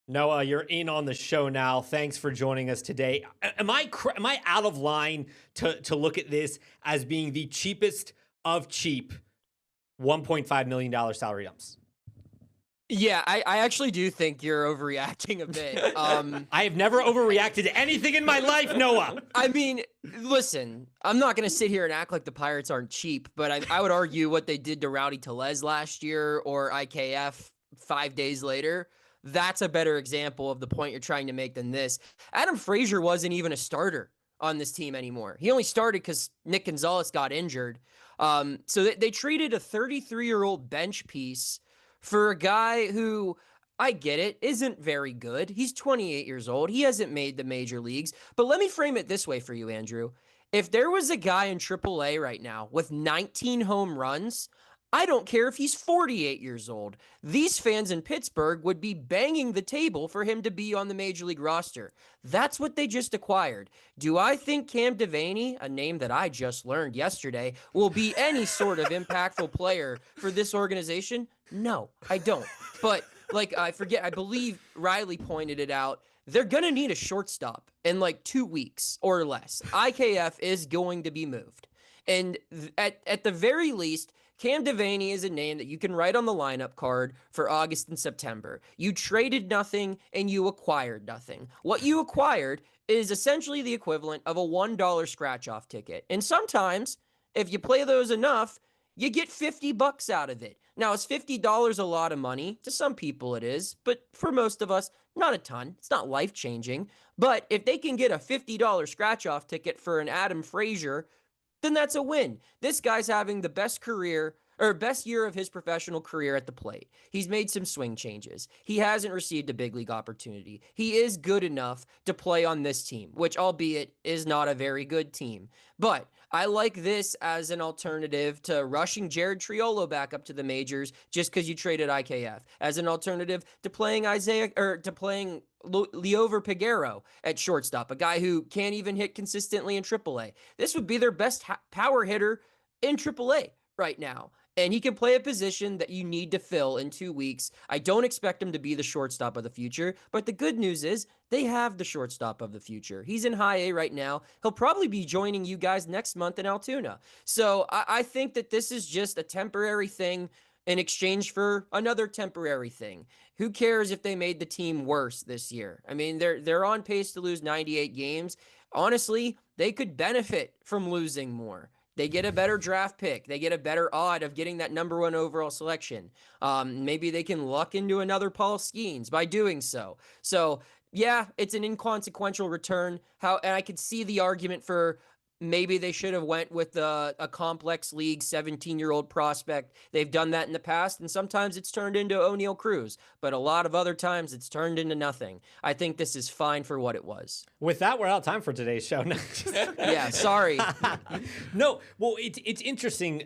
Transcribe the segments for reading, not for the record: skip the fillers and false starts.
Noah, you're in on the show now. Thanks for joining us today. Am I out of line to look at this as being the cheapest of cheap $1.5 million salary dumps? Yeah, I actually do think you're overreacting a bit. I have never overreacted to anything in my life, Noah. I mean, listen, I'm not going to sit here and act like the Pirates aren't cheap, but I would argue what they did to Rowdy Tellez last year or IKF 5 days later, that's a better example of the point you're trying to make than this. Adam Frazier wasn't even a starter on this team anymore. He only started because Nick Gonzalez got injured. So they traded a 33-year-old bench piece for a guy who, I get it, isn't very good. He's 28 years old. He hasn't made the major leagues. But let me frame it this way for you, Andrew. If there was a guy in AAA right now with 19 home runs, I don't care if he's 48 years old. These fans in Pittsburgh would be banging the table for him to be on the major league roster. That's what they just acquired. Do I think Cam Devaney, a name that I just learned yesterday, will be any sort of impactful player for this organization? No, I don't. But I believe Riley pointed it out. They're going to need a shortstop in like 2 weeks or less. IKF is going to be moved. And at the very least, Cam Devaney is a name that you can write on the lineup card for August and September. You traded nothing and you acquired nothing. What you acquired is essentially the equivalent of a $1 scratch-off ticket. And sometimes, if you play those enough, you get $50 out of it. Now, is $50 a lot of money? To some people it is, but for most of us, not a ton. It's not life-changing. But if they can get a $50 scratch-off ticket for an Adam Frazier, then that's a win. This guy's having the best year of his professional career at the plate. He's made some swing changes. He hasn't received a big league opportunity. He is good enough to play on this team, which albeit is not a very good team. But I like this as an alternative to rushing Jared Triolo back up to the majors just because you traded IKF, as an alternative to playing Leover Peguero at shortstop, a guy who can't even hit consistently in AAA. This would be their best power hitter in AAA right now. And he can play a position that you need to fill in 2 weeks. I don't expect him to be the shortstop of the future, but the good news is they have the shortstop of the future. He's in high A right now. He'll probably be joining you guys next month in Altoona. So I think that this is just a temporary thing in exchange for another temporary thing. Who cares if they made the team worse this year? I mean, they're on pace to lose 98 games. Honestly, they could benefit from losing more. They get a better draft pick. They get a better odd of getting that number 1 overall selection. Maybe they can luck into another Paul Skeens by doing so. So, yeah, it's an inconsequential return. And I could see the argument for maybe they should have went with a complex league 17-year-old prospect. They've done that in the past, and sometimes it's turned into O'Neal Cruz, but a lot of other times it's turned into nothing. I think this is fine for what it was. With that, we're out of time for today's show. Yeah, sorry. No, well, it's interesting.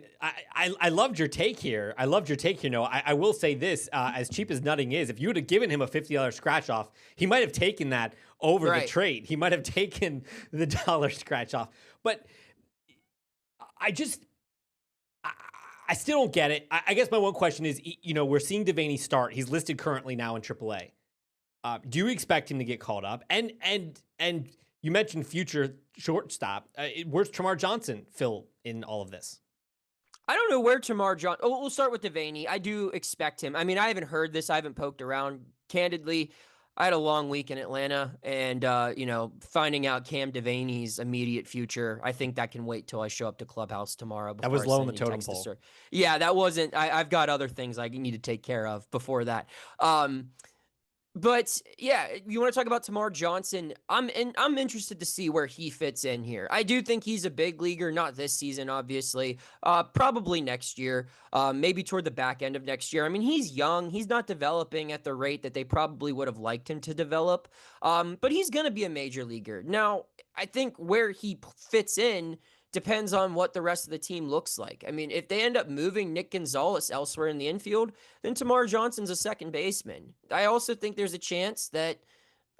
I loved your take here. No, I will say this, as cheap as Nutting is, if you would have given him a $50 scratch off, he might have taken that over the trade. He might have taken the dollar scratch off. But I still don't get it. I guess my one question is, we're seeing Devaney start. He's listed currently now in AAA. Do you expect him to get called up? And you mentioned future shortstop. Where's Tamar Johnson fill in all of this? I don't know where Tamar Johnson... Oh, we'll start with Devaney. I do expect him. I mean, I haven't heard this. I haven't poked around. Candidly, I had a long week in Atlanta, and, finding out Cam Devaney's immediate future, I think that can wait till I show up to Clubhouse tomorrow. That was low on the totem pole. Yeah, that wasn't... I've got other things I need to take care of before that. But yeah, you want to talk about Tamar Johnson? I'm interested to see where he fits in here. I do think he's a big leaguer, not this season, obviously. Probably next year, maybe toward the back end of next year. I mean, he's young. He's not developing at the rate that they probably would have liked him to develop. But he's going to be a major leaguer. Now, I think where he fits in depends on what the rest of the team looks like. I mean, if they end up moving Nick Gonzalez elsewhere in the infield, then Tamar Johnson's a second baseman. I also think there's a chance that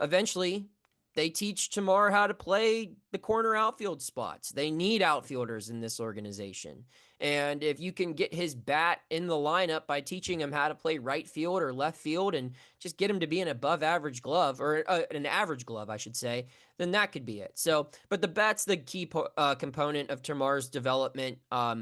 eventually they teach Tamar how to play the corner outfield spots. They need outfielders in this organization. And if you can get his bat in the lineup by teaching him how to play right field or left field and just get him to be an above average glove, or an average glove, I should say, then that could be it. So, but the bat's the key component of Tamar's development. I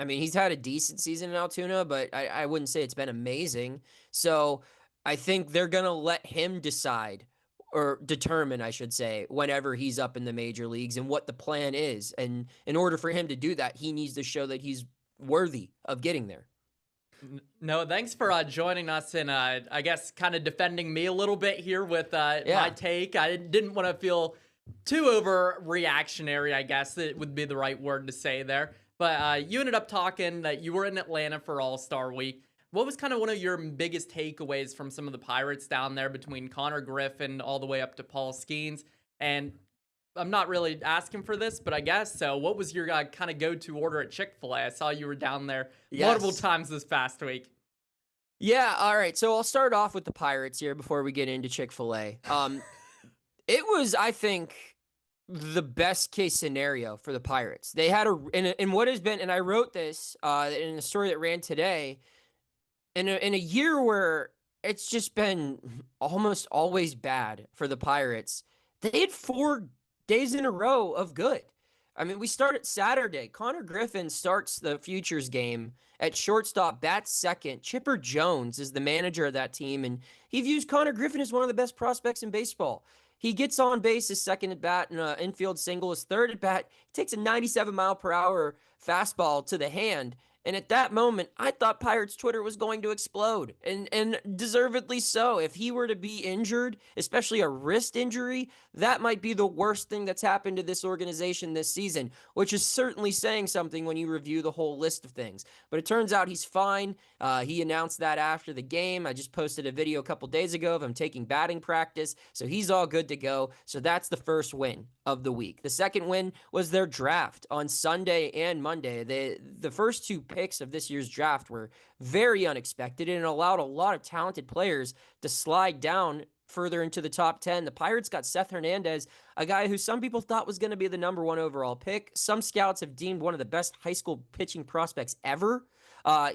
mean, he's had a decent season in Altoona, but I wouldn't say it's been amazing. So I think they're going to let him decide, or determine, I should say, whenever he's up in the major leagues and what the plan is. And in order for him to do that, he needs to show that he's worthy of getting there. No, thanks for joining us and I guess kind of defending me a little bit here with my take. I didn't want to feel too overreactionary, I guess it would be the right word to say there. But you ended up talking that you were in Atlanta for All-Star Week. What was kind of one of your biggest takeaways from some of the Pirates down there, between Connor Griffin all the way up to Paul Skeens? And I'm not really asking for this, but I guess so. What was your kind of go-to order at Chick-fil-A? I saw you were down there multiple times this past week. Yeah, all right. So I'll start off with the Pirates here before we get into Chick-fil-A. It was, I think, the best case scenario for the Pirates. They had in what has been, and I wrote this in a story that ran today, in a year where it's just been almost always bad for the Pirates, they had 4 days in a row of good. I mean, we start at Saturday. Connor Griffin starts the Futures game at shortstop, bats second. Chipper Jones is the manager of that team, and he views Connor Griffin as one of the best prospects in baseball. He gets on base his second at bat and an infield single. His third at bat, he takes a 97-mile-per-hour fastball to the hand. And at that moment, I thought Pirates Twitter was going to explode, and deservedly so. If he were to be injured, especially a wrist injury, that might be the worst thing that's happened to this organization this season, which is certainly saying something when you review the whole list of things. But it turns out he's fine. He announced that after the game. I just posted a video a couple days ago of him taking batting practice, so he's all good to go. So that's the first win of the week. The second win was their draft on Sunday and Monday. The first 2 picks of this year's draft were very unexpected and allowed a lot of talented players to slide down further into the top 10. The Pirates got Seth Hernandez, a guy who some people thought was going to be the number 1 overall pick. Some scouts have deemed one of the best high school pitching prospects ever.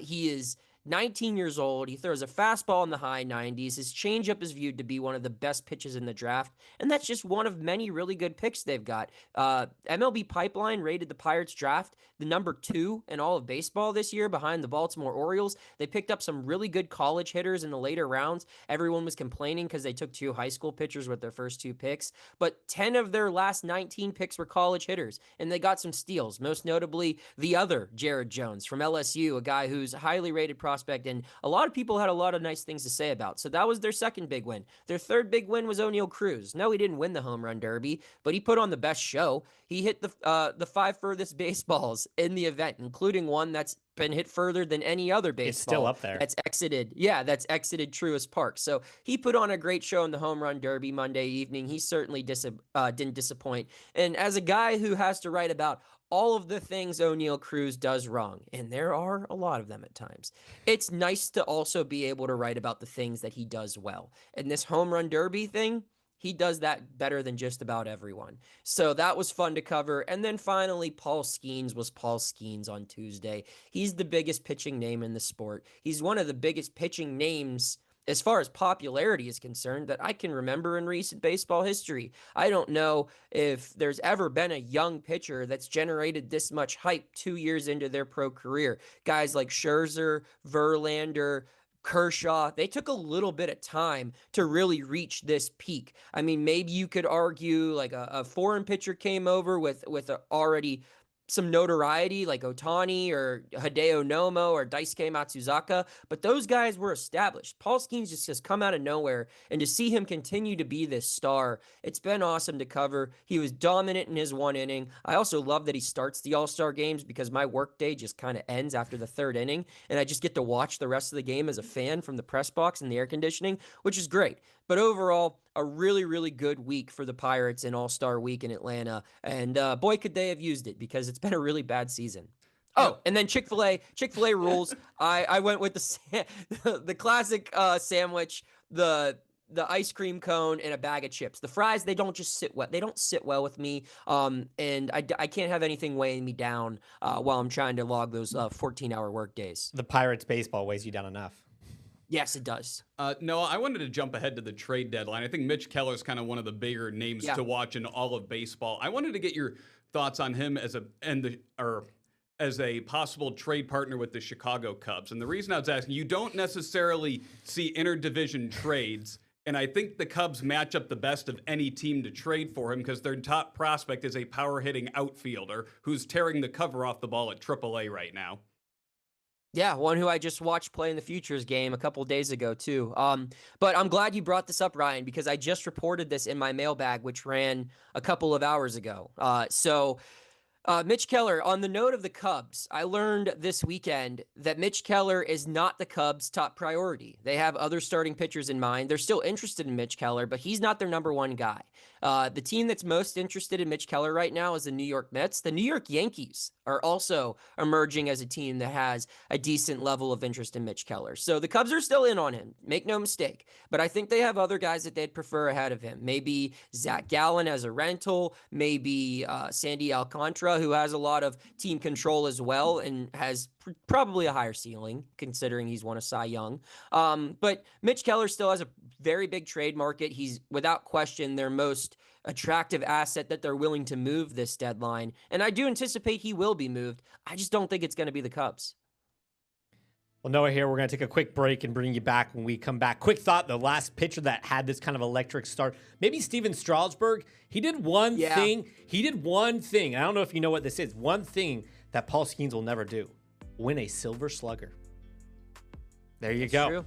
He is 19 years old. He throws a fastball in the high 90s. His changeup is viewed to be one of the best pitches in the draft, and that's just one of many really good picks they've got. MLB Pipeline rated the Pirates draft the number 2 in all of baseball this year, behind the Baltimore Orioles. They picked up some really good college hitters in the later rounds. Everyone was complaining because they took 2 high school pitchers with their first 2 picks, but 10 of their last 19 picks were college hitters, and they got some steals, most notably the other Jared Jones from LSU, a guy who's a highly rated prospect, and a lot of people had a lot of nice things to say about. So that was their second big win. Their third big win was O'Neal Cruz. No, he didn't win the home run derby, but he put on the best show. He hit the 5 furthest baseballs in the event, including one that's been hit further than any other baseball. It's still up there. That's exited. Yeah, that's exited Truist Park. So he put on a great show in the home run derby Monday evening. He certainly didn't disappoint. And as a guy who has to write about all of the things O'Neal Cruz does wrong, and there are a lot of them at times, it's nice to also be able to write about the things that he does well. And this home run derby thing, he does that better than just about everyone. So that was fun to cover. And then finally, Paul Skeens was Paul Skeens on Tuesday. He's the biggest pitching name in the sport. He's one of the biggest pitching names as far as popularity is concerned that I can remember in recent baseball history. I don't know if there's ever been a young pitcher that's generated this much hype 2 years into their pro career. Guys like Scherzer, Verlander, Kershaw, they took a little bit of time to really reach this peak. I mean, maybe you could argue like a foreign pitcher came over with already some notoriety like Ohtani or Hideo Nomo or Daisuke Matsuzaka, but those guys were established. Paul Skeens just has come out of nowhere, and to see him continue to be this star, it's been awesome to cover. He was dominant in his 1 inning. I also love that he starts the All-Star games because my workday just kind of ends after the 3rd inning, and I just get to watch the rest of the game as a fan from the press box and the air conditioning, which is great. But overall, a really, really good week for the Pirates in All-Star Week in Atlanta. And boy, could they have used it, because it's been a really bad season. Oh, and then Chick-fil-A rules. I went with the classic sandwich, the the ice cream cone and a bag of chips. The fries, they don't just sit well. They don't sit well with me. And I can't have anything weighing me down while I'm trying to log those 14-hour work days. The Pirates baseball weighs you down enough. Yes, it does. Noah, I wanted to jump ahead to the trade deadline. I think Mitch Keller's kind of one of the bigger names to watch in all of baseball. I wanted to get your thoughts on him as a possible trade partner with the Chicago Cubs. And the reason I was asking, you don't necessarily see interdivision trades, and I think the Cubs match up the best of any team to trade for him because their top prospect is a power-hitting outfielder who's tearing the cover off the ball at AAA right now. Yeah, one who I just watched play in the Futures game a couple of days ago, too. But I'm glad you brought this up, Ryan, because I just reported this in my mailbag, which ran a couple of hours ago. Mitch Keller, on the note of the Cubs, I learned this weekend that Mitch Keller is not the Cubs' top priority. They have other starting pitchers in mind. They're still interested in Mitch Keller, but he's not their number one guy. The team that's most interested in Mitch Keller right now is the New York Mets. The New York Yankees are also emerging as a team that has a decent level of interest in Mitch Keller. So the Cubs are still in on him, make no mistake. But I think they have other guys that they'd prefer ahead of him. Maybe Zach Gallen as a rental, maybe Sandy Alcantara, who has a lot of team control as well and has probably a higher ceiling considering he's won a Cy Young. But Mitch Keller still has a very big trade market. He's without question their most attractive asset that they're willing to move this deadline. And I do anticipate he will be moved. I just don't think it's going to be the Cubs. Well, Noah here. We're going to take a quick break and bring you back when we come back. Quick thought, the last pitcher that had this kind of electric start, maybe Steven Strasburg. He did one thing. He did one thing. I don't know if you know what this is. One thing that Paul Skeens will never do. Win a Silver Slugger. There you go. True.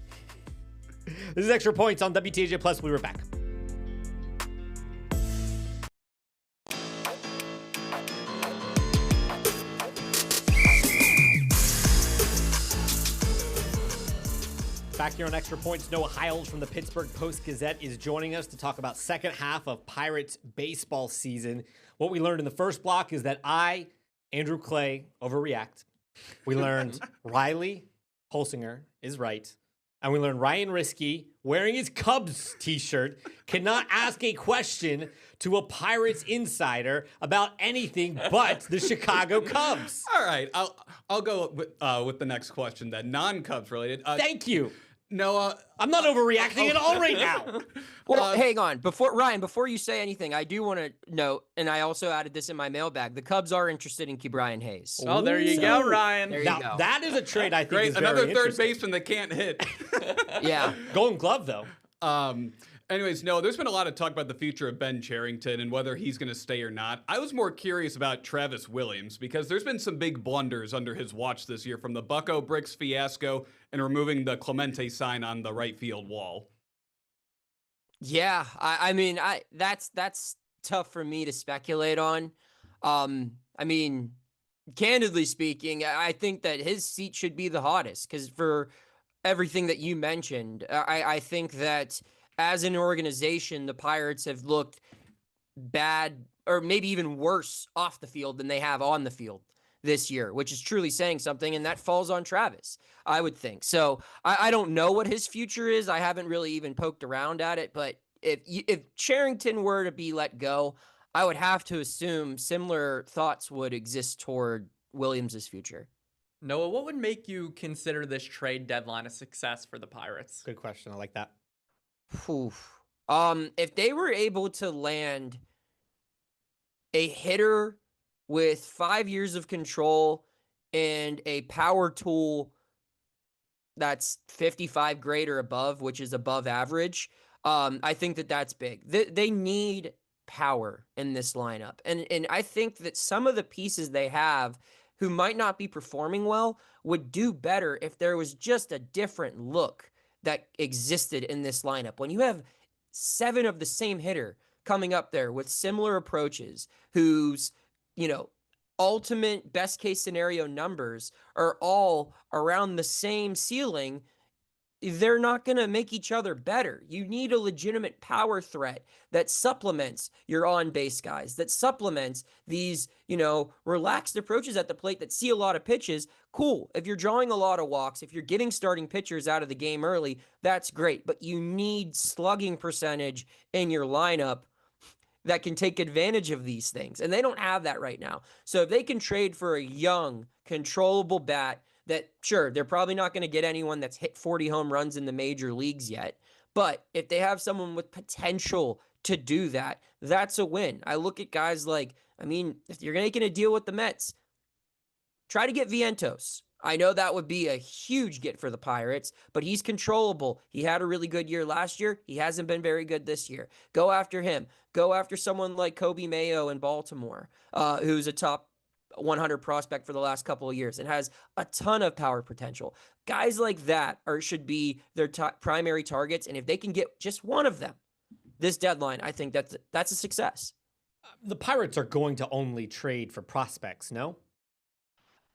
This is Extra Points on WTAJ Plus. We were back. Back here on Extra Points, Noah Hiles from the Pittsburgh Post-Gazette is joining us to talk about second half of Pirates baseball season. What we learned in the first block is that I, Andrew Clay, overreact. We learned Riley Holsinger is right. And we learned Ryan Risky, wearing his Cubs t-shirt, cannot ask a question to a Pirates insider about anything but the Chicago Cubs. All right, I'll go with the next question then, non-Cubs related. Thank you. Noah, I'm not overreacting at all right now. Well, hang on. Before you say anything, I do want to note, and I also added this in my mailbag, the Cubs are interested in Ke'Bryan Hayes. Oh, there you go, Ryan. There you Now, go. that is a trade I think great, is very another third interesting. baseman that can't hit. Yeah. Golden Glove, though. Anyways, no, there's been a lot of talk about the future of Ben Cherington and whether he's going to stay or not. I was more curious about Travis Williams because there's been some big blunders under his watch this year, from the Bucco Bricks fiasco and removing the Clemente sign on the right field wall. Yeah, I mean, that's tough for me to speculate on. I mean, candidly speaking, I think that his seat should be the hottest because for everything that you mentioned, I think that as an organization, the Pirates have looked bad or maybe even worse off the field than they have on the field this year, which is truly saying something, and that falls on Travis, I would think. So I don't know what his future is. I haven't really even poked around at it, but if Cherington were to be let go, I would have to assume similar thoughts would exist toward Williams's future. Noah, what would make you consider this trade deadline a success for the Pirates? Good question. I like that. If they were able to land a hitter with 5 years of control and a power tool that's 55 grade or above, which is above average, I think that that's big. They need power in this lineup. And I think that some of the pieces they have who might not be performing well would do better if there was just a different look that existed in this lineup. When you have 7 of the same hitter coming up there with similar approaches, whose, ultimate best case scenario numbers are all around the same ceiling, they're not going to make each other better. You need a legitimate power threat that supplements your on-base guys, that supplements these, relaxed approaches at the plate that see a lot of pitches. Cool. If you're drawing a lot of walks, if you're getting starting pitchers out of the game early, that's great. But you need slugging percentage in your lineup that can take advantage of these things. And they don't have that right now. So if they can trade for a young, controllable bat, that, sure, they're probably not going to get anyone that's hit 40 home runs in the major leagues yet. But if they have someone with potential to do that, that's a win. I look at guys like, if you're making a deal with the Mets, try to get Vientos. I know that would be a huge get for the Pirates, but he's controllable. He had a really good year last year. He hasn't been very good this year. Go after him. Go after someone like Kobe Mayo in Baltimore, who's a top 100 prospect for the last couple of years and has a ton of power potential. Guys like that should be their primary targets, and if they can get just one of them this deadline, I think that's a success. The Pirates are going to only trade for prospects, no?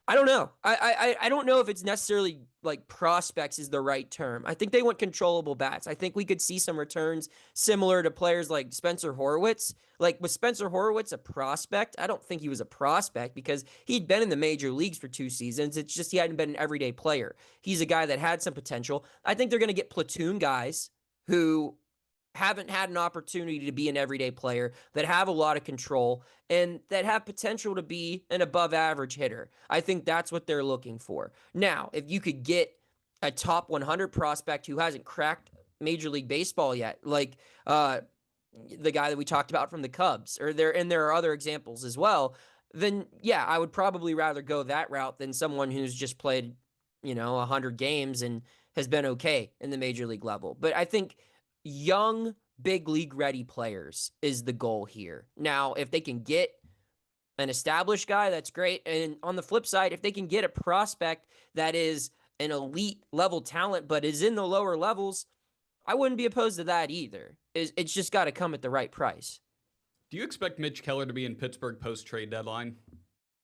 I don't know. I don't know if it's necessarily like prospects is the right term. I think they want controllable bats. I think we could see some returns similar to players like Spencer Horwitz. Like, was Spencer Horwitz a prospect? I don't think he was a prospect because he'd been in the major leagues for 2 seasons. It's just he hadn't been an everyday player. He's a guy that had some potential. I think they're going to get platoon guys who haven't had an opportunity to be an everyday player, that have a lot of control, and that have potential to be an above average hitter. I think that's what they're looking for. Now, if you could get a top 100 prospect who hasn't cracked Major League Baseball yet, like the guy that we talked about from the Cubs, or there are other examples as well, then yeah, I would probably rather go that route than someone who's just played, 100 games and has been okay in the major league level. But I think young, big league ready players is the goal here. Now, if they can get an established guy, that's great. And on the flip side, if they can get a prospect that is an elite level talent, but is in the lower levels, I wouldn't be opposed to that either. It's just got to come at the right price. Do you expect Mitch Keller to be in Pittsburgh post-trade deadline?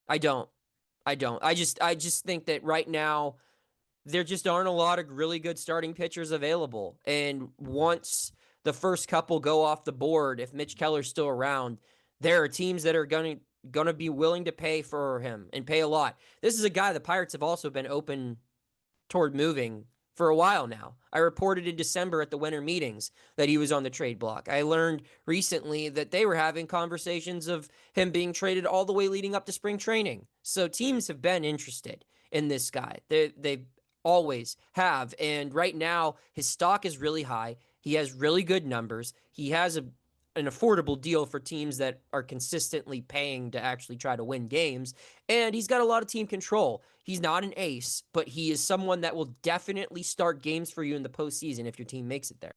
I don't. I just think that right now, there just aren't a lot of really good starting pitchers available. And once the first couple go off the board, if Mitch Keller's still around, there are teams that are going to be willing to pay for him and pay a lot. This is a guy the Pirates have also been open toward moving for a while now. I reported in December at the winter meetings that he was on the trade block. I learned recently that they were having conversations of him being traded all the way leading up to spring training. So teams have been interested in this guy. They always have. And right now, his stock is really high. He has really good numbers. He has an affordable deal for teams that are consistently paying to actually try to win games. And he's got a lot of team control. He's not an ace, but he is someone that will definitely start games for you in the postseason if your team makes it there.